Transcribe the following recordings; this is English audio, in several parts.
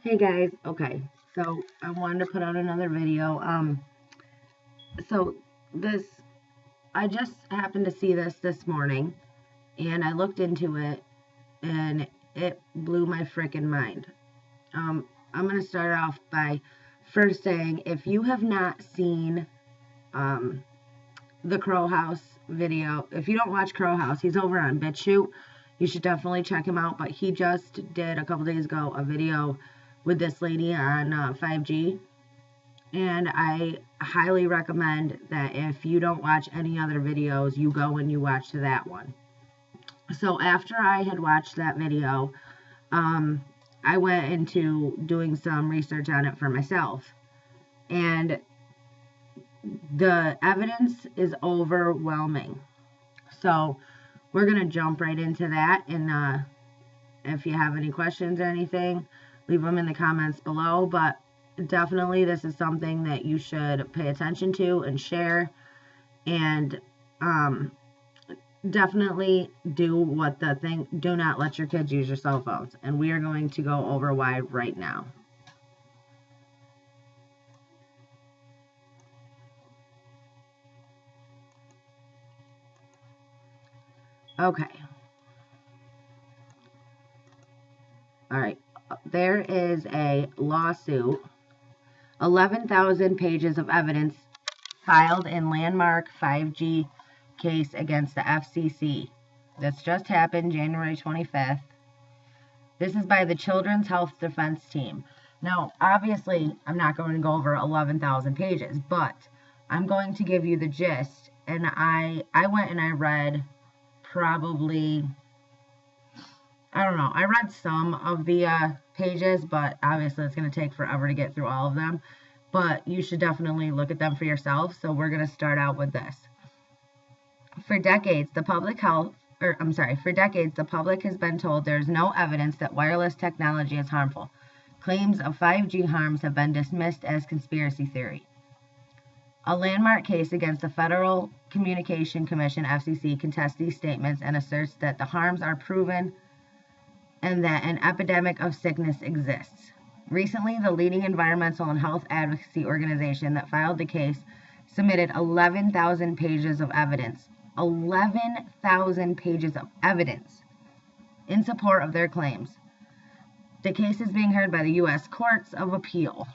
Hey guys, okay, so I wanted to put out another video. So this, I just happened to see this morning, and I looked into it, and it blew my freaking mind. I'm gonna start off by first saying, if you have not seen the Crow House video, if you don't watch Crow House, he's over on BitChute. You should definitely check him out. But he just did a couple days ago a video with this lady on 5G. And I highly recommend that if you don't watch any other videos, you go and you watch that one. So after I had watched that video, I went into doing some research on it for myself. And the evidence is overwhelming. So we're going to jump right into that. And if you have any questions or anything, leave them in the comments below. But definitely this is something that you should pay attention to and share. And definitely do not let your kids use your cell phones. And we are going to go over why right now. Okay. All right. There is a lawsuit, 11,000 pages of evidence filed in landmark 5G case against the FCC. This just happened January 25th. This is by the Children's Health Defense Team. Now, obviously, I'm not going to go over 11,000 pages, but I'm going to give you the gist. And I went and I read probably, I don't know, I read some of the pages, but obviously it's going to take forever to get through all of them. But you should definitely look at them for yourself. So we're going to start out with this. For decades, the public has been told there is no evidence that wireless technology is harmful. Claims of 5G harms have been dismissed as conspiracy theory. A landmark case against the Federal Communication Commission, FCC, contests these statements and asserts that the harms are proven and that an epidemic of sickness exists. Recently, the leading environmental and health advocacy organization that filed the case submitted 11,000 pages of evidence. 11,000 pages of evidence in support of their claims. The case is being heard by the U.S. Courts of Appeal.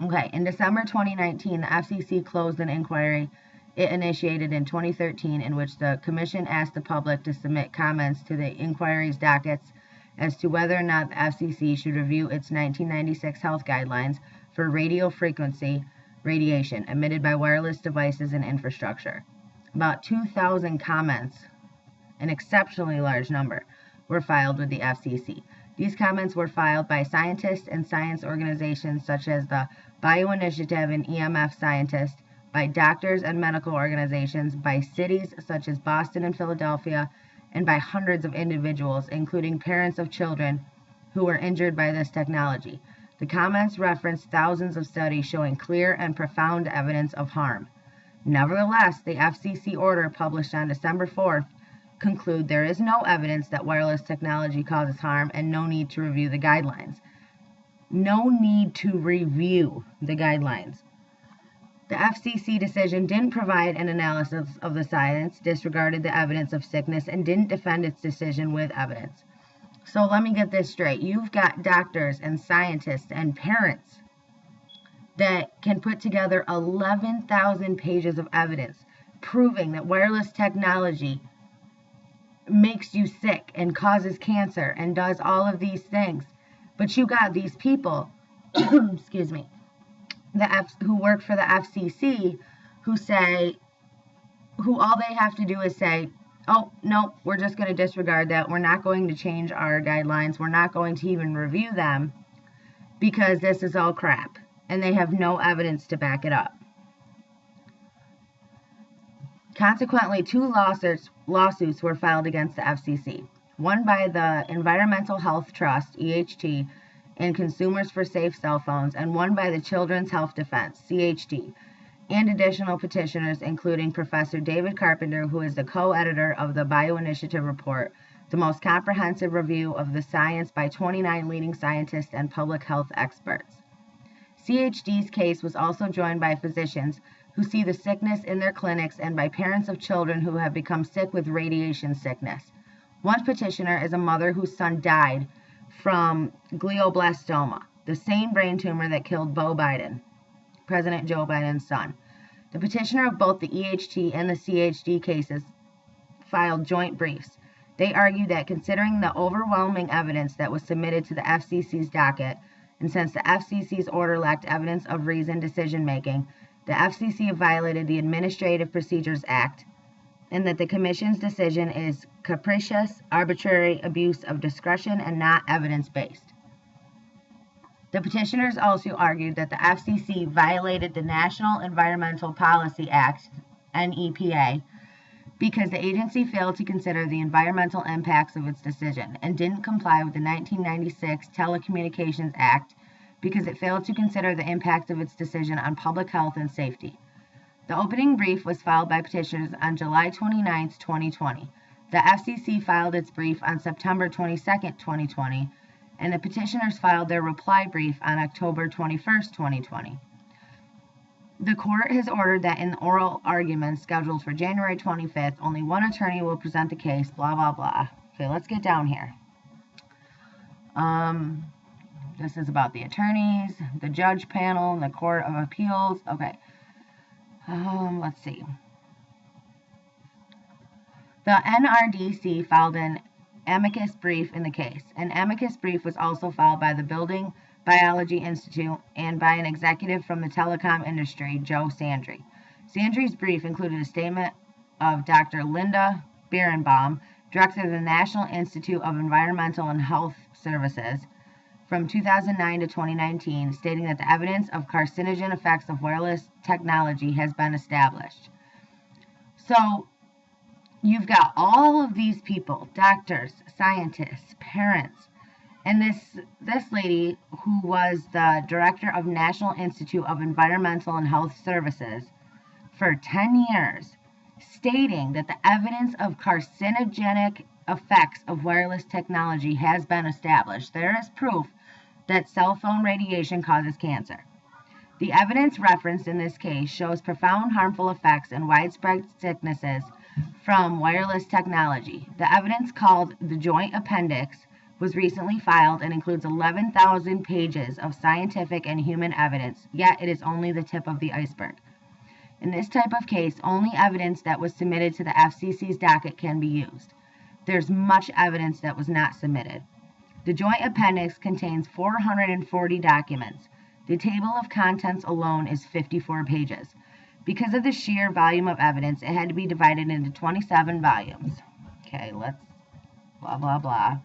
Okay, in December 2019, the FCC closed an inquiry it initiated in 2013 in which the commission asked the public to submit comments to the inquiry's dockets as to whether or not the FCC should review its 1996 health guidelines for radio frequency radiation emitted by wireless devices and infrastructure. About 2,000 comments, an exceptionally large number, were filed with the FCC. These comments were filed by scientists and science organizations such as the Bioinitiative and EMF scientists, by doctors and medical organizations, by cities such as Boston and Philadelphia, and by hundreds of individuals, including parents of children who were injured by this technology. The comments referenced thousands of studies showing clear and profound evidence of harm. Nevertheless, the FCC order published on December 4th conclude there is no evidence that wireless technology causes harm and no need to review the guidelines. No need to review the guidelines. The FCC decision didn't provide an analysis of the science, disregarded the evidence of sickness, and didn't defend its decision with evidence. So let me get this straight. You've got doctors and scientists and parents that can put together 11,000 pages of evidence proving that wireless technology makes you sick and causes cancer and does all of these things. But you got these people, excuse me, who work for the FCC who all they have to do is say, oh, no, we're just going to disregard that. We're not going to change our guidelines. We're not going to even review them because this is all crap. And they have no evidence to back it up. Consequently, 2 lawsuits were filed against the FCC. One by the Environmental Health Trust, EHT, and Consumers for Safe Cell Phones, and one by the Children's Health Defense, CHD, and additional petitioners including Professor David Carpenter, who is the co-editor of the Bioinitiative report, the most comprehensive review of the science by 29 leading scientists and public health experts. CHD's case was also joined by physicians who see the sickness in their clinics and by parents of children who have become sick with radiation sickness. One petitioner is a mother whose son died from glioblastoma, the same brain tumor that killed Beau Biden, President Joe Biden's son. The petitioner of both the EHT and the CHD cases filed joint briefs. They argued that considering the overwhelming evidence that was submitted to the FCC's docket, and since the FCC's order lacked evidence of reasoned decision-making, the FCC violated the Administrative Procedures Act, and that the Commission's decision is capricious, arbitrary abuse of discretion, and not evidence-based. The petitioners also argued that the FCC violated the National Environmental Policy Act, NEPA, because the agency failed to consider the environmental impacts of its decision and didn't comply with the 1996 Telecommunications Act because it failed to consider the impact of its decision on public health and safety. The opening brief was filed by petitioners on July 29, 2020. The FCC filed its brief on September 22, 2020, and the petitioners filed their reply brief on October 21, 2020. The court has ordered that in oral arguments scheduled for January 25th, only one attorney will present the case, blah, blah, blah. Okay, let's get down here. This is about the attorneys, the judge panel, the Court of Appeals. Okay. Let's see. The NRDC filed an amicus brief in the case. An amicus brief was also filed by the Building Biology Institute and by an executive from the telecom industry, Joe Sandry. Sandry's brief included a statement of Dr. Linda Birnbaum, director of the National Institute of Environmental and Health Services, from 2009 to 2019, stating that the evidence of carcinogen effects of wireless technology has been established. So, you've got all of these people, doctors, scientists, parents, and this lady who was the director of National Institute of Environmental and Health Services for 10 years, stating that the evidence of carcinogenic effects of wireless technology has been established. There is proof that cell phone radiation causes cancer. The evidence referenced in this case shows profound harmful effects and widespread sicknesses from wireless technology. The evidence, called the Joint Appendix, was recently filed and includes 11,000 pages of scientific and human evidence, yet it is only the tip of the iceberg. In this type of case, only evidence that was submitted to the FCC's docket can be used. There's much evidence that was not submitted. The Joint Appendix contains 440 documents. The table of contents alone is 54 pages. Because of the sheer volume of evidence, it had to be divided into 27 volumes. Okay, let's blah, blah, blah.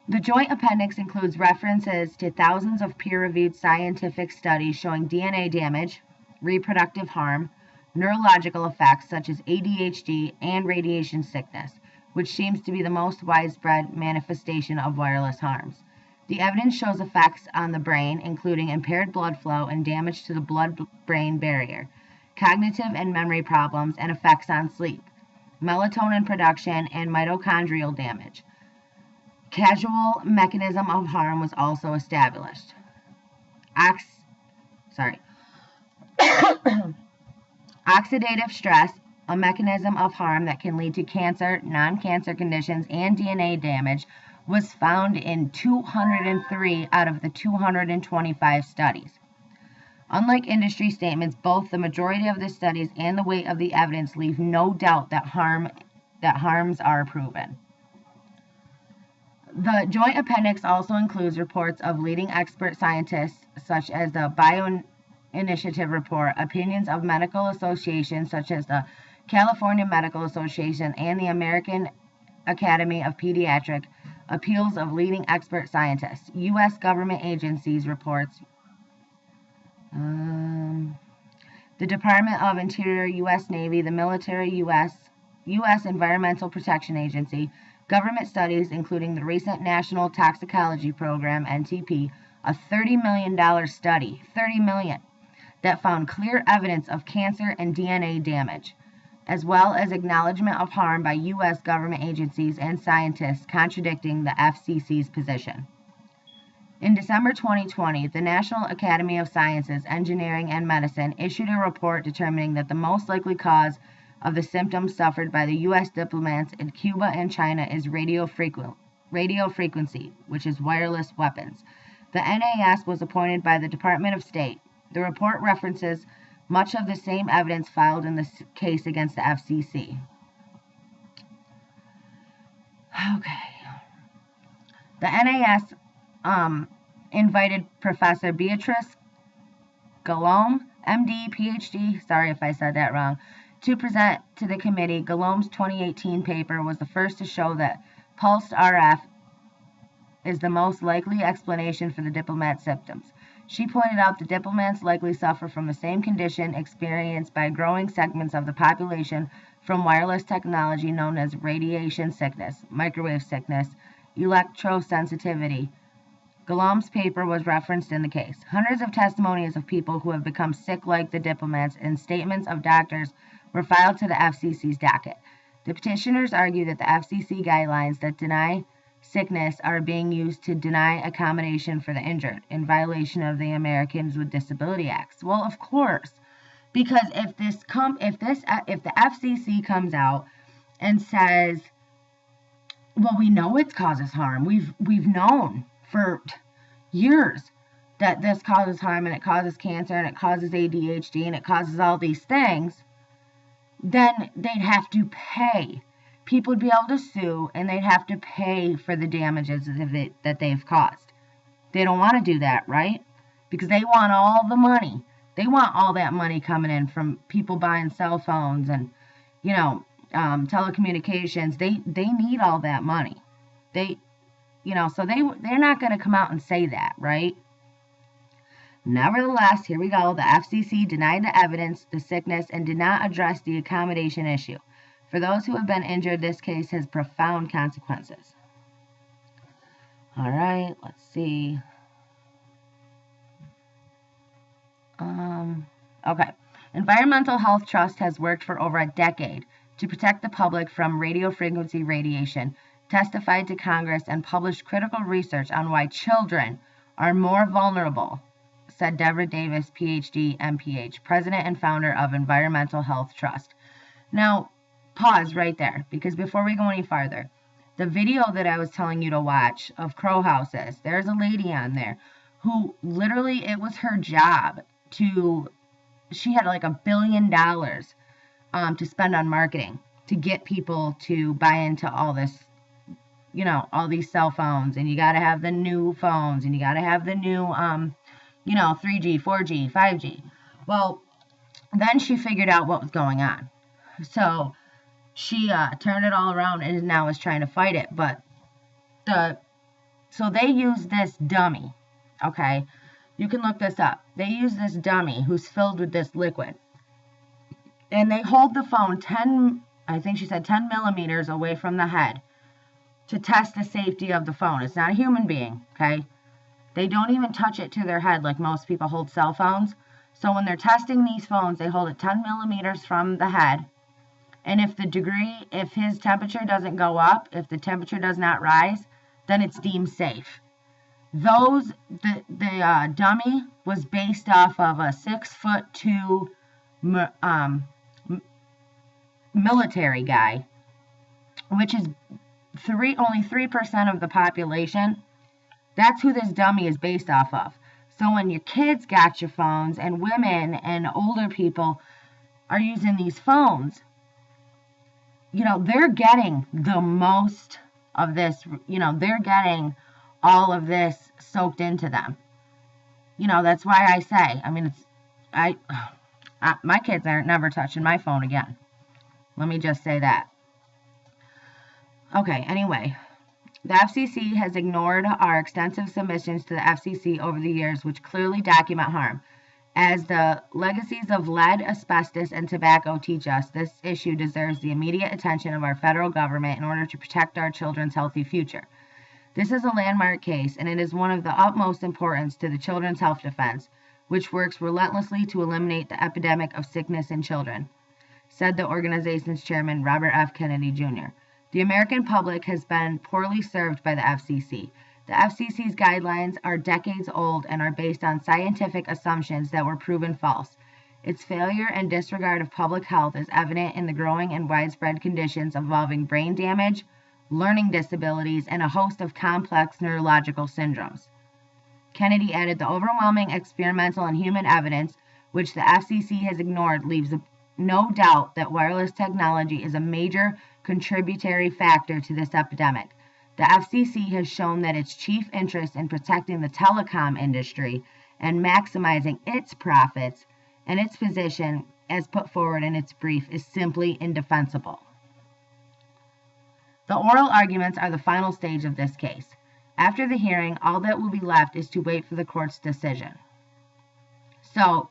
The Joint Appendix includes references to thousands of peer-reviewed scientific studies showing DNA damage, reproductive harm, neurological effects such as ADHD, and radiation sickness, which seems to be the most widespread manifestation of wireless harms. The evidence shows effects on the brain, including impaired blood flow and damage to the blood-brain barrier, cognitive and memory problems, and effects on sleep, melatonin production, and mitochondrial damage. Causal mechanism of harm was also established. Oxidative stress, a mechanism of harm that can lead to cancer, non-cancer conditions, and DNA damage, was found in 203 out of the 225 studies. Unlike industry statements, both the majority of the studies and the weight of the evidence leave no doubt that harms are proven. The Joint Appendix also includes reports of leading expert scientists, such as the Bioinitiative Report, opinions of medical associations, such as the California Medical Association and the American Academy of Pediatrics, appeals of leading expert scientists, U.S. government agencies reports, the Department of Interior, U.S. Navy, the military, U.S. Environmental Protection Agency, government studies, including the recent National Toxicology Program, NTP, a $30 million study, $30 million, that found clear evidence of cancer and DNA damage. as well as acknowledgement of harm by U.S. government agencies and scientists contradicting the FCC's position. In December 2020, the National Academy of Sciences, Engineering, and Medicine issued a report determining that the most likely cause of the symptoms suffered by the U.S. diplomats in Cuba and China is radio frequency, which is wireless weapons. The NAS was appointed by the Department of State. The report references much of the same evidence filed in the case against the FCC. Okay. The NAS invited Professor Beatrice Gallom, MD, PhD, sorry if I said that wrong, to present to the committee. Gallom's 2018 paper was the first to show that pulsed RF is the most likely explanation for the diplomat symptoms. She pointed out the diplomats likely suffer from the same condition experienced by growing segments of the population from wireless technology known as radiation sickness, microwave sickness, electrosensitivity. Gallom's paper was referenced in the case. Hundreds of testimonies of people who have become sick like the diplomats and statements of doctors were filed to the FCC's docket. The petitioners argue that the FCC guidelines that deny sickness are being used to deny accommodation for the injured in violation of the Americans with Disability Act. Well, of course, because if the FCC comes out and says, well, we know it causes harm. We've known for years that this causes harm and it causes cancer and it causes ADHD and it causes all these things, then they'd have to pay. People would be able to sue and they'd have to pay for the damages that they've caused. They don't want to do that, right? Because they want all the money. They want all that money coming in from people buying cell phones and, telecommunications. They need all that money. So they're not going to come out and say that, right? Nevertheless, here we go. The FCC denied the evidence, the sickness, and did not address the accommodation issue. For those who have been injured, this case has profound consequences. All right, let's see. Okay. Environmental Health Trust has worked for over a decade to protect the public from radio frequency radiation, testified to Congress, and published critical research on why children are more vulnerable, said Deborah Davis, PhD, MPH, president and founder of Environmental Health Trust. Now, pause right there, because before we go any farther, the video that I was telling you to watch of crow houses, there's a lady on there who literally, it was her job she had like $1 billion to spend on marketing to get people to buy into all this, all these cell phones, and you got to have the new phones, and you got to have the new, 3G, 4G, 5G. Well, then she figured out what was going on. So she turned it all around and now is trying to fight it. But so they use this dummy, okay? You can look this up. They use this dummy who's filled with this liquid. And they hold the phone 10 millimeters away from the head to test the safety of the phone. It's not a human being, okay? They don't even touch it to their head like most people hold cell phones. So when they're testing these phones, they hold it 10 millimeters from the head. And if his temperature doesn't go up, if the temperature does not rise, then it's deemed safe. The dummy was based off of a 6'2" military guy, which is only 3% of the population. That's who this dummy is based off of. So when your kids got your phones and women and older people are using these phones, they're getting the most of this, they're getting all of this soaked into them. That's why I say, my kids aren't never touching my phone again. Let me just say that. Okay, anyway, the FCC has ignored our extensive submissions to the FCC over the years, which clearly document harm. As the legacies of lead, asbestos, and tobacco teach us, this issue deserves the immediate attention of our federal government in order to protect our children's healthy future. This is a landmark case, and it is one of the utmost importance to the Children's Health Defense, which works relentlessly to eliminate the epidemic of sickness in children. said the organization's chairman, Robert F. Kennedy Jr. The American public has been poorly served by the FCC. The FCC's guidelines are decades old and are based on scientific assumptions that were proven false. Its failure and disregard of public health is evident in the growing and widespread conditions involving brain damage, learning disabilities, and a host of complex neurological syndromes. Kennedy added, the overwhelming experimental and human evidence, which the FCC has ignored, leaves no doubt that wireless technology is a major contributory factor to this epidemic. The FCC has shown that its chief interest in protecting the telecom industry and maximizing its profits and its position, as put forward in its brief, is simply indefensible. The oral arguments are the final stage of this case. After the hearing, all that will be left is to wait for the court's decision. So,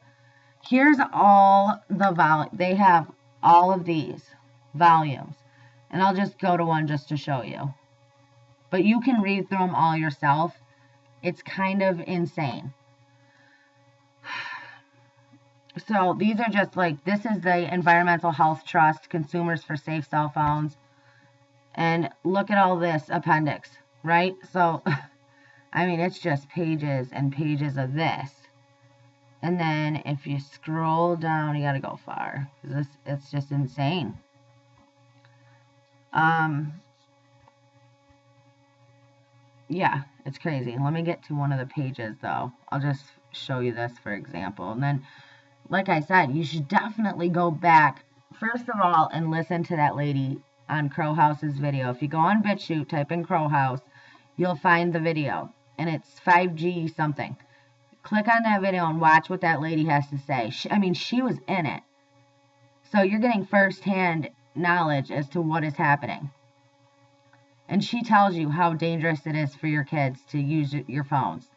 here's all the they have all of these volumes. And I'll just go to one just to show you. But you can read through them all yourself. It's kind of insane. So these are just like, this is the Environmental Health Trust, Consumers for Safe Cell Phones. And look at all this appendix, right? So, I mean, it's just pages and pages of this. And then if you scroll down, you got to go far. It's just insane. Yeah, it's crazy. Let me get to one of the pages, though. I'll just show you this, for example. And then, like I said, you should definitely go back, first of all, and listen to that lady on Crow House's video. If you go on BitChute, type in Crow House, you'll find the video. And it's 5G something. Click on that video and watch what that lady has to say. She was in it. So you're getting firsthand knowledge as to what is happening. And she tells you how dangerous it is for your kids to use your phones.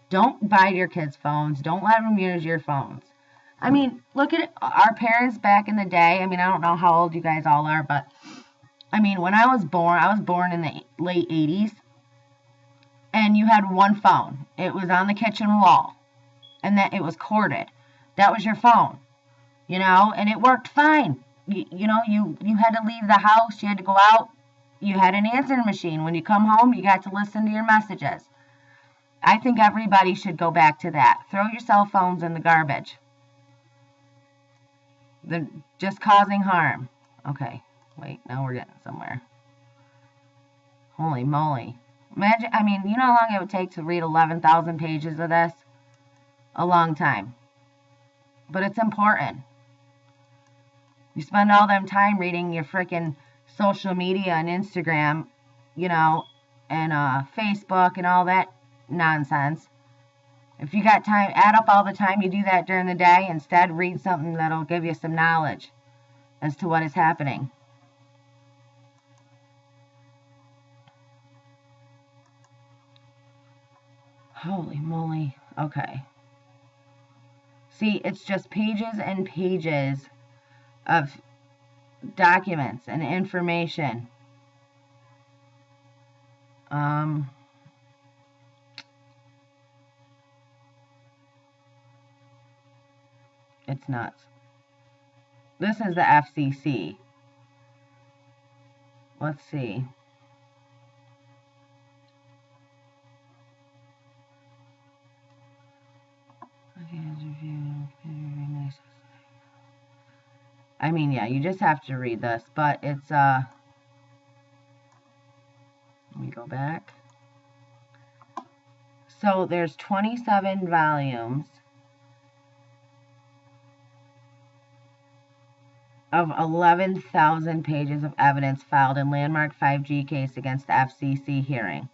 Don't buy your kids' phones. Don't let them use your phones. I mean, look at it. Our parents back in the day. I mean, I don't know how old you guys all are, but I mean, when I was born in the late 80s, and you had one phone. It was on the kitchen wall, and that it was corded. That was your phone, and it worked fine. You had to leave the house. You had to go out. You had an answering machine. When you come home, you got to listen to your messages. I think everybody should go back to that. Throw your cell phones in the garbage. They're just causing harm. Okay, wait, now we're getting somewhere. Holy moly. Imagine, you know how long it would take to read 11,000 pages of this? A long time. But it's important. You spend all them time reading your freaking social media and Instagram, and Facebook and all that nonsense. If you got time, add up all the time you do that during the day. Instead, read something that'll give you some knowledge as to what is happening. Holy moly. Okay. See, it's just pages and pages of documents and information. It's nuts. This is the FCC. Let's see. Yeah, you just have to read this, but it's, let me go back. So there's 27 volumes of 11,000 pages of evidence filed in landmark 5G case against the FCC hearing.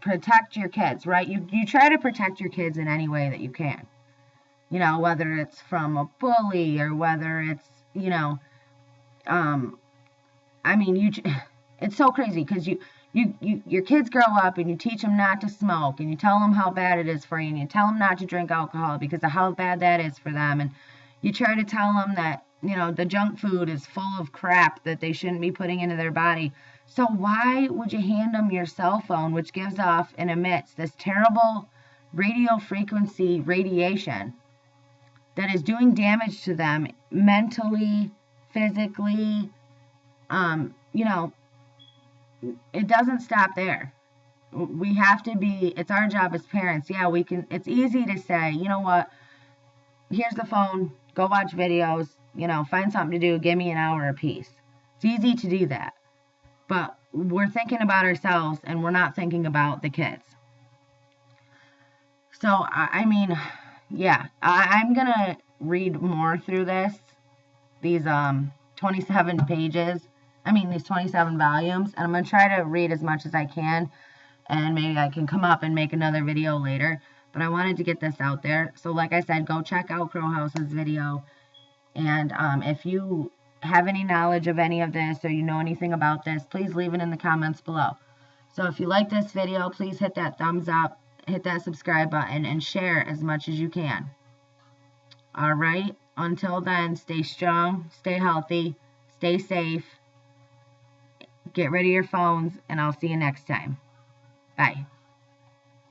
Protect your kids, right? You try to protect your kids in any way that you can. Whether it's from a bully or whether it's, it's so crazy because your kids grow up and you teach them not to smoke and you tell them how bad it is for you and you tell them not to drink alcohol because of how bad that is for them, and you try to tell them that, the junk food is full of crap that they shouldn't be putting into their body. So why would you hand them your cell phone, which gives off and emits this terrible radio frequency radiation? that is doing damage to them mentally, physically. You know, it doesn't stop there. We have to be, it's our job as parents. Yeah, we can, it's easy to say, you know what, here's the phone, go watch videos, you know, find something to do, give me an hour apiece. It's easy to do that. But we're thinking about ourselves and we're not thinking about the kids. So, I mean, yeah, I'm going to read more through these 27 pages. These 27 volumes. And I'm going to try to read as much as I can. And maybe I can come up and make another video later. But I wanted to get this out there. So, like I said, go check out Crowhouse's video. And if you have any knowledge of any of this or you know anything about this, please leave it in the comments below. So if you like this video, please hit that thumbs up, hit that subscribe button, and share as much as you can. Alright, until then, stay strong, stay healthy, stay safe, get rid of your phones, and I'll see you next time. Bye.